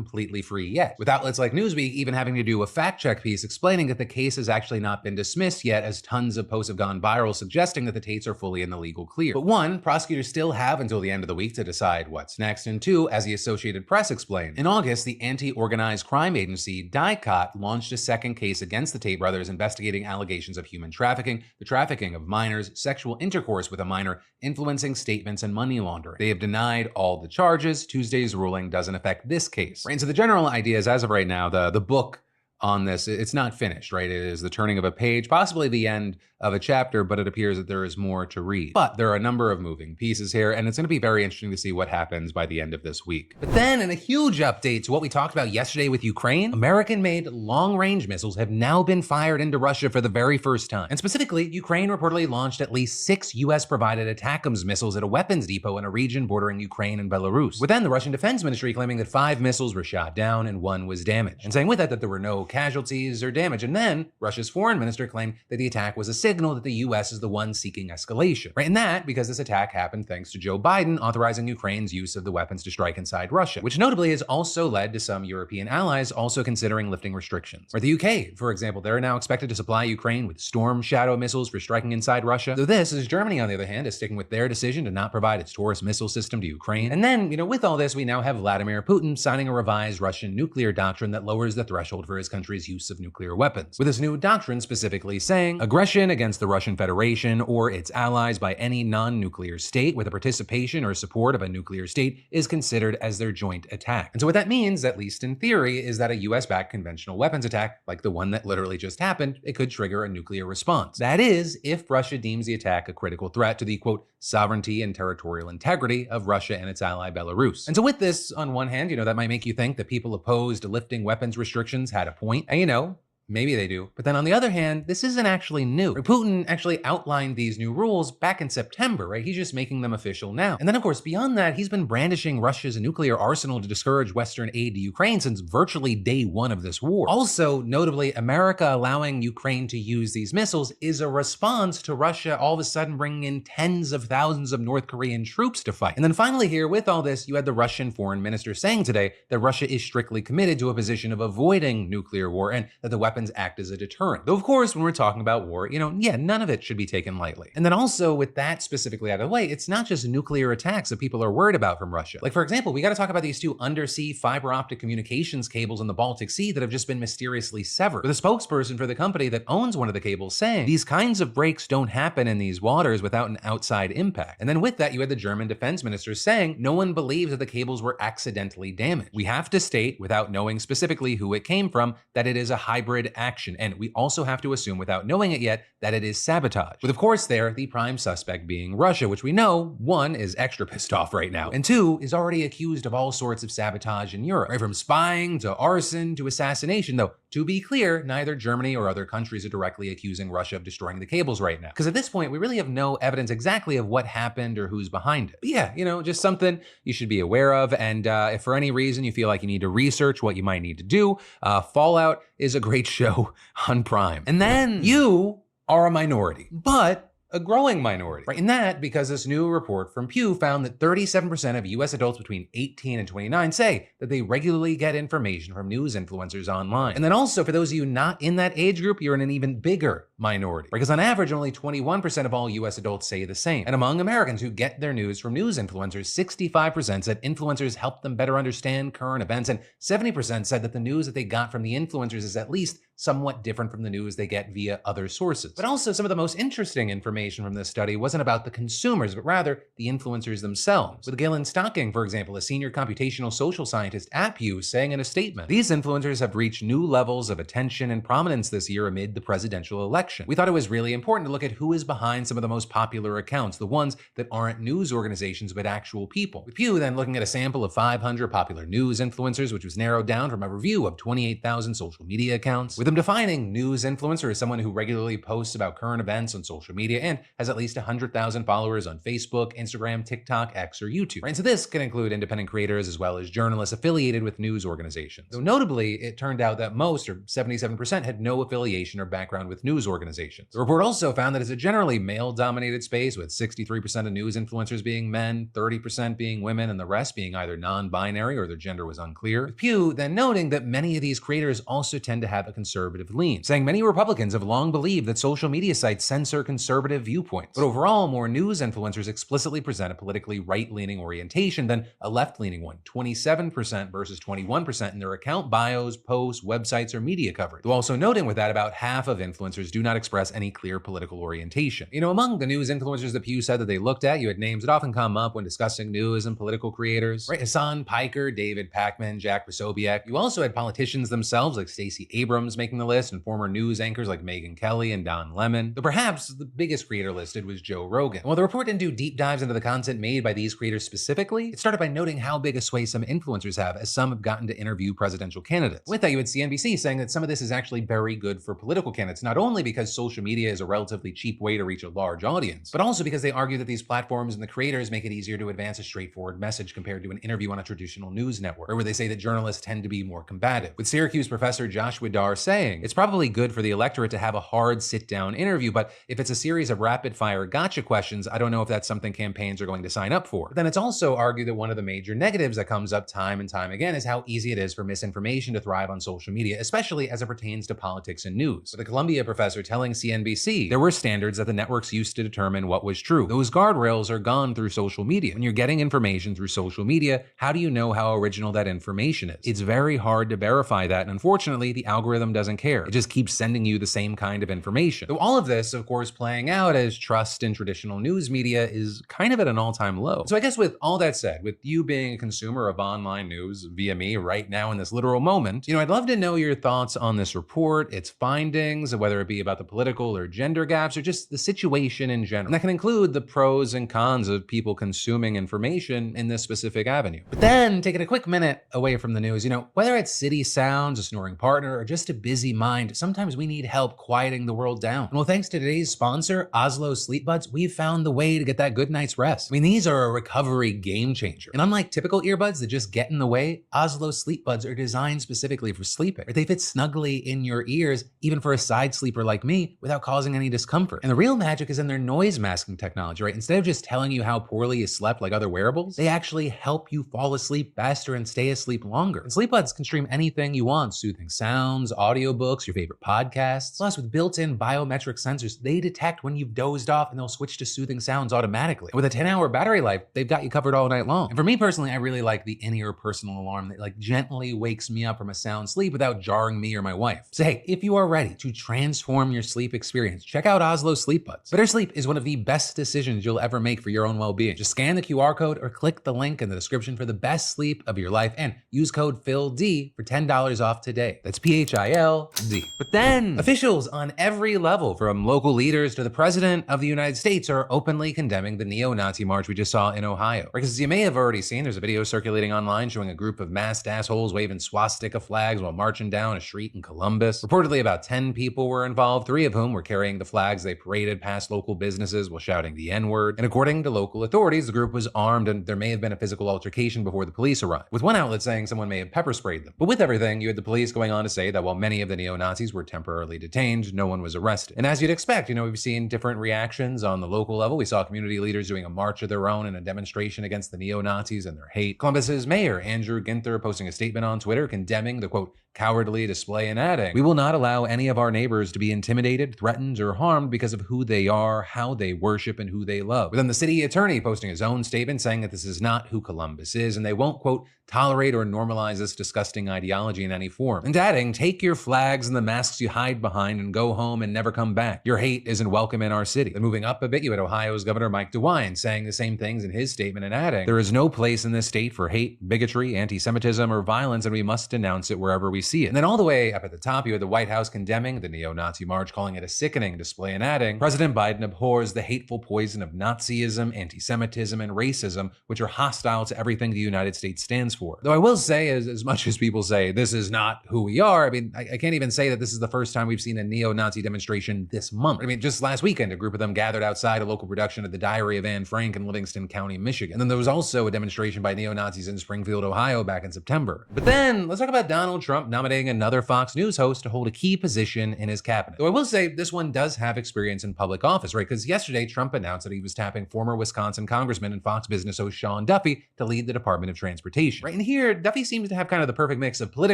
completely free yet, with outlets like Newsweek even having to do a fact-check piece explaining that the case has actually not been dismissed yet, as tons of posts have gone viral suggesting that the Tates are fully in the legal clear. But one, prosecutors still have until the end of the week to decide what's next, and two, as the Associated Press explained, in August, the anti-organized crime agency DICOT launched a second case against the Tate brothers investigating allegations of human trafficking, the trafficking of minors, sexual intercourse with a minor, influencing statements, and money laundering. They have denied all the charges. Tuesday's ruling doesn't affect this case. Right, and so the general idea is, as of right now, the book on this, it's not finished, right? It is the turning of a page, possibly the end of a chapter, but it appears that there is more to read. But there are a number of moving pieces here, and it's going to be very interesting to see what happens by the end of this week. But then, in a huge update to what we talked about yesterday with Ukraine, American-made long-range missiles have now been fired into Russia for the very first time. And specifically, Ukraine reportedly launched at least 6 US-provided ATACMS missiles at a weapons depot in a region bordering Ukraine and Belarus, with then the Russian Defense Ministry claiming that 5 missiles were shot down and 1 was damaged, and saying with that there were no casualties or damage. And then Russia's foreign minister claimed that the attack was a signal that the US is the one seeking escalation. Right? And that because this attack happened thanks to Joe Biden authorizing Ukraine's use of the weapons to strike inside Russia, which notably has also led to some European allies also considering lifting restrictions. Or the UK, for example, they're now expected to supply Ukraine with Storm Shadow missiles for striking inside Russia. Though this is Germany, on the other hand, is sticking with their decision to not provide its Taurus missile system to Ukraine. And then, with all this, we now have Vladimir Putin signing a revised Russian nuclear doctrine that lowers the threshold for his country's use of nuclear weapons, with this new doctrine specifically saying aggression against the Russian Federation or its allies by any non-nuclear state with the participation or support of a nuclear state is considered as their joint attack. And so what that means, at least in theory, is that a US-backed conventional weapons attack, like the one that literally just happened, it could trigger a nuclear response. That is, if Russia deems the attack a critical threat to the, quote, sovereignty and territorial integrity of Russia and its ally Belarus. And so with this, on one hand, that might make you think that people opposed to lifting weapons restrictions had a point. And maybe they do. But then on the other hand, this isn't actually new. Putin actually outlined these new rules back in September, right? He's just making them official now. And then of course, beyond that, he's been brandishing Russia's nuclear arsenal to discourage Western aid to Ukraine since virtually day one of this war. Also, notably, America allowing Ukraine to use these missiles is a response to Russia all of a sudden bringing in tens of thousands of North Korean troops to fight. And then finally here, with all this, you had the Russian foreign minister saying today that Russia is strictly committed to a position of avoiding nuclear war and that the weapons act as a deterrent. Though of course, when we're talking about war, none of it should be taken lightly. And then also with that specifically out of the way, it's not just nuclear attacks that people are worried about from Russia. Like for example, we got to talk about these 2 undersea fiber optic communications cables in the Baltic Sea that have just been mysteriously severed, with a spokesperson for the company that owns one of the cables saying these kinds of breaks don't happen in these waters without an outside impact. And then with that, you had the German defense minister saying no one believes that the cables were accidentally damaged. We have to state, without knowing specifically who it came from, that it is a hybrid action, and we also have to assume without knowing it yet that it is sabotage, with of course there the prime suspect being Russia, which we know 1 is extra pissed off right now, and 2 is already accused of all sorts of sabotage in Europe, right from spying to arson to assassination, though to be clear, neither Germany or other countries are directly accusing Russia of destroying the cables right now, because at this point we really have no evidence exactly of what happened or who's behind it. But yeah, just something you should be aware of, and if for any reason you feel like you need to research what you might need to do, Fallout is a great show on Prime. And then you are a minority, but a growing minority, right? And that because this new report from Pew found that 37% of US adults between 18 and 29 say that they regularly get information from news influencers online. And then also for those of you not in that age group, you're in an even bigger minority, because on average, only 21% of all US adults say the same. And among Americans who get their news from news influencers, 65% said influencers help them better understand current events, and 70% said that the news that they got from the influencers is at least somewhat different from the news they get via other sources. But also some of the most interesting information from this study wasn't about the consumers, but rather the influencers themselves. With Galen Stocking, for example, a senior computational social scientist at Pew, saying in a statement, "These influencers have reached new levels of attention and prominence this year amid the presidential election. We thought it was really important to look at who is behind some of the most popular accounts, the ones that aren't news organizations but actual people." With Pew then looking at a sample of 500 popular news influencers, which was narrowed down from a review of 28,000 social media accounts, with them defining news influencer as someone who regularly posts about current events on social media and has at least 100,000 followers on Facebook, Instagram, TikTok, X, or YouTube. Right? So this can include independent creators as well as journalists affiliated with news organizations. Though notably, it turned out that most, or 77%, had no affiliation or background with news organizations. The report also found that it's a generally male-dominated space, with 63% of news influencers being men, 30% being women, and the rest being either non-binary or their gender was unclear. With Pew then noting that many of these creators also tend to have a conservative lean, saying many Republicans have long believed that social media sites censor conservative viewpoints. But overall, more news influencers explicitly present a politically right-leaning orientation than a left-leaning one, 27% versus 21% in their account bios, posts, websites, or media coverage. Though also noting with that, about half of influencers do not express any clear political orientation. Among the news influencers that Pew said that they looked at, you had names that often come up when discussing news and political creators, right? Hassan Piker, David Pakman, Jack Posobiec. You also had politicians themselves like Stacey Abrams making the list, and former news anchors like Megyn Kelly and Don Lemon. Though perhaps the biggest creator listed was Joe Rogan. And while the report didn't do deep dives into the content made by these creators specifically, it started by noting how big a sway some influencers have, as some have gotten to interview presidential candidates. With that, you had CNBC saying that some of this is actually very good for political candidates, not only because social media is a relatively cheap way to reach a large audience, but also because they argue that these platforms and the creators make it easier to advance a straightforward message compared to an interview on a traditional news network, or where they say that journalists tend to be more combative. With Syracuse professor Joshua Dar saying, it's probably good for the electorate to have a hard sit-down interview, but if it's a series of rapid-fire gotcha questions, I don't know if that's something campaigns are going to sign up for. But then it's also argued that one of the major negatives that comes up time and time again is how easy it is for misinformation to thrive on social media, especially as it pertains to politics and news. With a Columbia professor telling CNBC, there were standards that the networks used to determine what was true. Those guardrails are gone through social media. When you're getting information through social media, how do you know how original that information is? It's very hard to verify that, and unfortunately, the algorithm doesn't care. It just keeps sending you the same kind of information. Though all of this, of course, playing out as trust in traditional news media is kind of at an all-time low. So I guess with all that said, with you being a consumer of online news via me right now in this literal moment, I'd love to know your thoughts on this report, its findings, whether it be about the political or gender gaps, or just the situation in general. And that can include the pros and cons of people consuming information in this specific avenue. But then, taking a quick minute away from the news, whether it's city sounds, a snoring partner, or just a busy mind, sometimes we need help quieting the world down. And well, thanks to today's sponsor, Oslo Sleep Buds, we've found the way to get that good night's rest. These are a recovery game changer. And unlike typical earbuds that just get in the way, Oslo Sleep Buds are designed specifically for sleeping. They fit snugly in your ears, even for a side sleeper like me, without causing any discomfort. And the real magic is in their noise masking technology, right? Instead of just telling you how poorly you slept like other wearables, they actually help you fall asleep faster and stay asleep longer. And Sleep Buds can stream anything you want, soothing sounds, audiobooks, your favorite podcasts. Plus, with built-in biometric sensors, they detect when you've dozed off and they'll switch to soothing sounds automatically. And with a 10-hour battery life, they've got you covered all night long. And for me personally, I really like the in-ear personal alarm that gently wakes me up from a sound sleep without jarring me or my wife. So hey, if you are ready to transform your sleep experience, check out Oslo Sleep Buds. Better sleep is one of the best decisions you'll ever make for your own well-being. Just scan the QR code or click the link in the description for the best sleep of your life and use code PHILD for $10 off today. That's PHILD. But then, officials on every level, from local leaders to the president of the United States, are openly condemning the neo-Nazi march we just saw in Ohio. Because as you may have already seen, there's a video circulating online showing a group of masked assholes waving swastika flags while marching down a street in Columbus. Reportedly, about 10 people were involved, 3 of whom were carrying the flags they paraded past local businesses while shouting the N-word. And according to local authorities, the group was armed and there may have been a physical altercation before the police arrived, with one outlet saying someone may have pepper sprayed them. But with everything, you had the police going on to say that while many of the neo-Nazis were temporarily detained, no one was arrested. And as you'd expect, we've seen different reactions on the local level. We saw community leaders doing a march of their own and a demonstration against the neo-Nazis and their hate. Columbus's mayor, Andrew Ginther, posting a statement on Twitter condemning the, quote, cowardly display and adding, "We will not allow any of our neighbors to be intimidated, threatened, or harmed because of who they are, how they worship, and who they love." But then the city attorney posting his own statement saying that this is not who Columbus is, and they won't, quote, tolerate or normalize this disgusting ideology in any form. And adding, "Take your flags and the masks you hide behind and go home and never come back. Your hate isn't welcome in our city." Then moving up a bit, you had Ohio's Governor Mike DeWine saying the same things in his statement and adding, "There is no place in this state for hate, bigotry, anti-Semitism, or violence, and we must denounce it wherever we see it." And then all the way up at the top, you had the White House condemning the neo-Nazi march, calling it a sickening display and adding, "President Biden abhors the hateful poison of Nazism, anti-Semitism, and racism, which are hostile to everything the United States stands for." Though I will say, as much as people say this is not who we are, I can't even say that this is the first time we've seen a neo-Nazi demonstration this month. I mean, just last weekend, a group of them gathered outside a local production of The Diary of Anne Frank in Livingston County, Michigan. And then there was also a demonstration by neo-Nazis in Springfield, Ohio back in September. But then let's talk about Donald Trump nominating another Fox News host to hold a key position in his cabinet. Though I will say this one does have experience in public office, right? Because yesterday Trump announced that he was tapping former Wisconsin Congressman and Fox Business host Sean Duffy to lead the Department of Transportation, right? And here, Duffy seems to have kind of the perfect mix of political